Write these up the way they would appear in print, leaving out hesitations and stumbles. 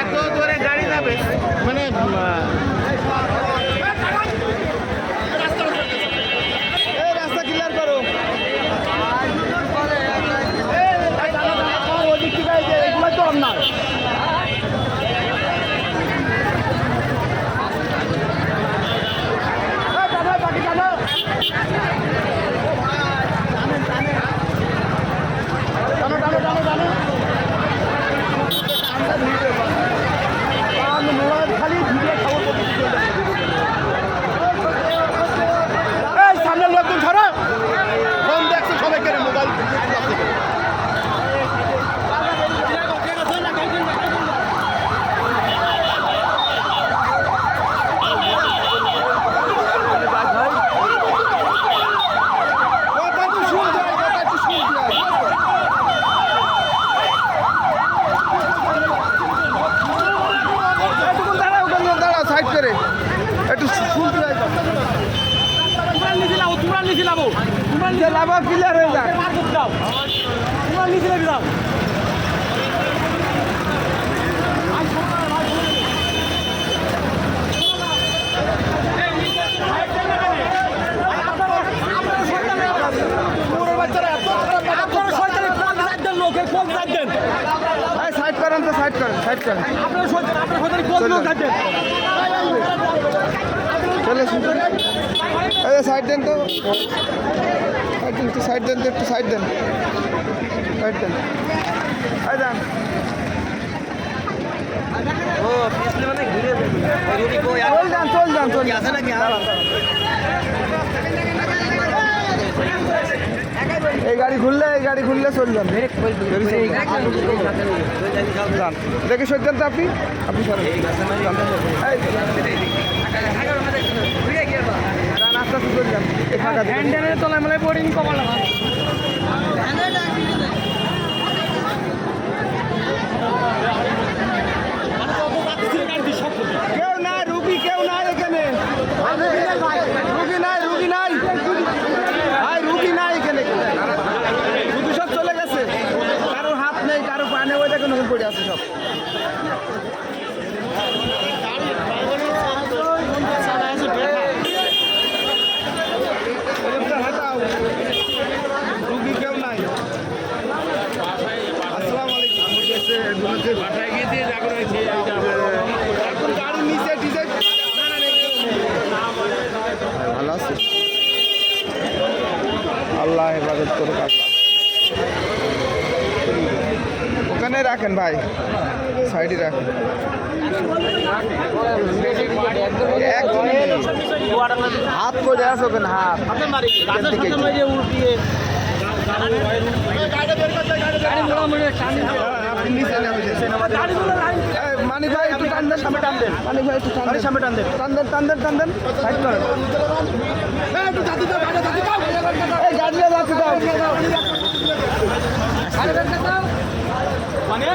এত দূরে গাড়ি যাবে মানে রাস্তা ক্লিয়ার করো। এগুলো তো অন্যায়। সামনের লোকজন ধরো, ফোন দেখছে সবাই কেন মোবাইল। সাইড করে একটু শুনতে যাই, লাভ ক্লিয়ার হয়ে যায়। সাইড করেন তো, সাইড করেন, সাইড করেন। চলে সাইড দেন তো, সাইড দেন তো, একটু সাইড দেন, সাইড দেন। যান চল যান, চল যান। এই গাড়ি খুললে চল যান। দেখে সজ্জান তো আপনি আস্তে চল যান। তলায় মানে বোরিং কমাল। কেউ নাই, রুগী কেউ নাই এখানে, রুগী নাই, রুগী নাই, রুগী নাই এখানে, শুধু সব চলে গেছে। কারোর হাত নেই, কারো পা নেই, ওই দেখুন পড়ে আছে সব। রুগী কেউ নাই। আসসালামু আলাইকুম। বাসায় গিয়ে এখন গাড়ি নিচে ডিজাইন ভালো আছে। আল্লাহ হেফাজত করে। ওখানে রাখেন ভাই, সাইডে রাখেন। হাত করে আসো, ওখানে হাত মানি ভাই একটু টান দেন, সামনে টান দেন। মানি ভাই একটু সামনে টান দেন, টান দেন, টান দেন, টান দেন। সাইড করেন। এই গাড়িটা যাচ্ছে দাও মানে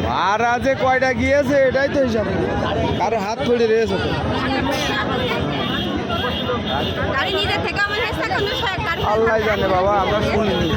ভাড়া যে কয়টা গিয়েছে এটাই তো হিসাব, কারো হাত পড়ে রয়েছে। আল্লাহ জানে বাবা, আমরা শুনিনি।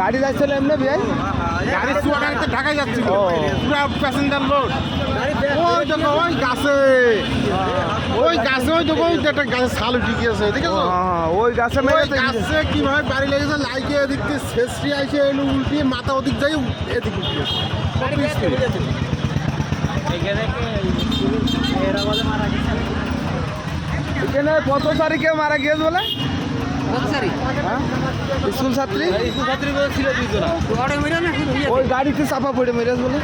গাড়ি যাচ্ছিল এমনি ভাই গাড়ি চুয়াডাঙ্গাতে ঢাকায় যাচ্ছিল পুরা প্যাসেঞ্জার লোড ওই দেখো ওই গাছে ওই দেখো ওই একটা গাছের ছাল উঠে গিয়েছে ঠিক আছে ওই গাছে ওই গাছে কিভাবে বাড়ি লেগেছে লাইকে এদিক থেকে শেষটি আসে এলো উল্টিয়ে মাথা ওদিক যাই এদিক উঠে গেছে এখানে কত তারিখে মারা গিয়েছে বলে স্কুল ছাত্রী ওই গাড়িতে চাপা পড়ে মেরেছ বলে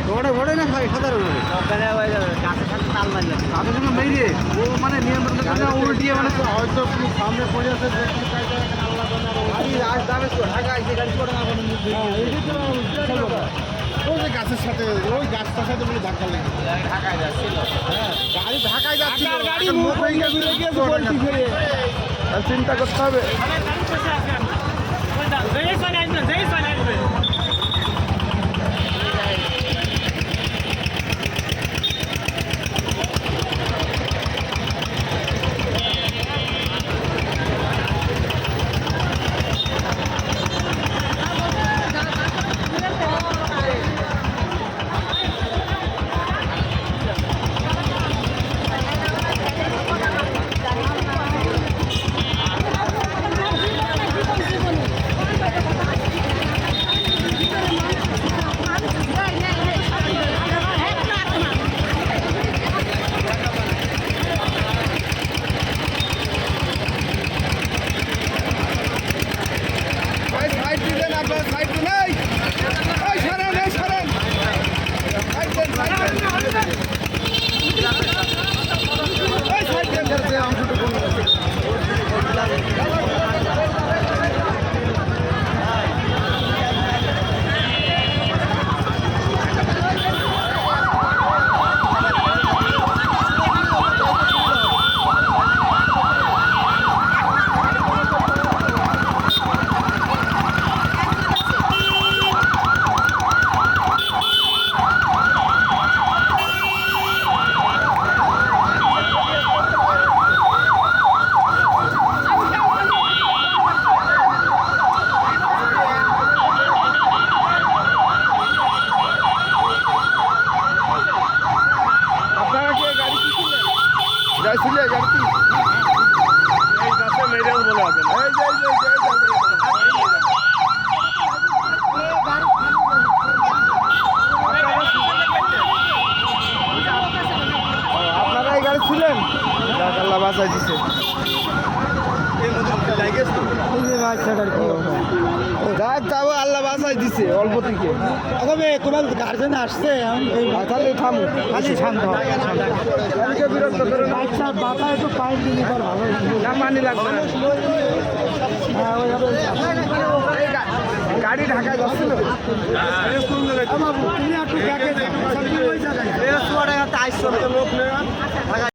মানে নিয়ন্ত্রণ উল্টিয়ে মানে হয়তো সামনে পড়ে আছে ওই যে গাছের সাথে ওই গাছটার সাথে বলে ধাক্কা লেগে ঢাকায় যাচ্ছিল গাড়ি ঢাকায় যাচ্ছিল গাড়ি চিন্তা করতে হবে যাইছিলে গাড়ি এই গাছে মেরে বলে হবে এই আপনারা এই গাড়ি ছিলেন আল্লাহ বাঁচাই দিছে যাবো আল্লাহ বাঁচাই দিছে অল্প থেকে তোমার গার্জেন আসছে তাহলে থামো খালি শান্ত বিরক্ত করে আচ্ছা বাবা একটু পাইপ দিলে ভালো না পানি লাগবে না গাড়ি ঢাকায় যাচ্ছিল তুমি একটু দেখে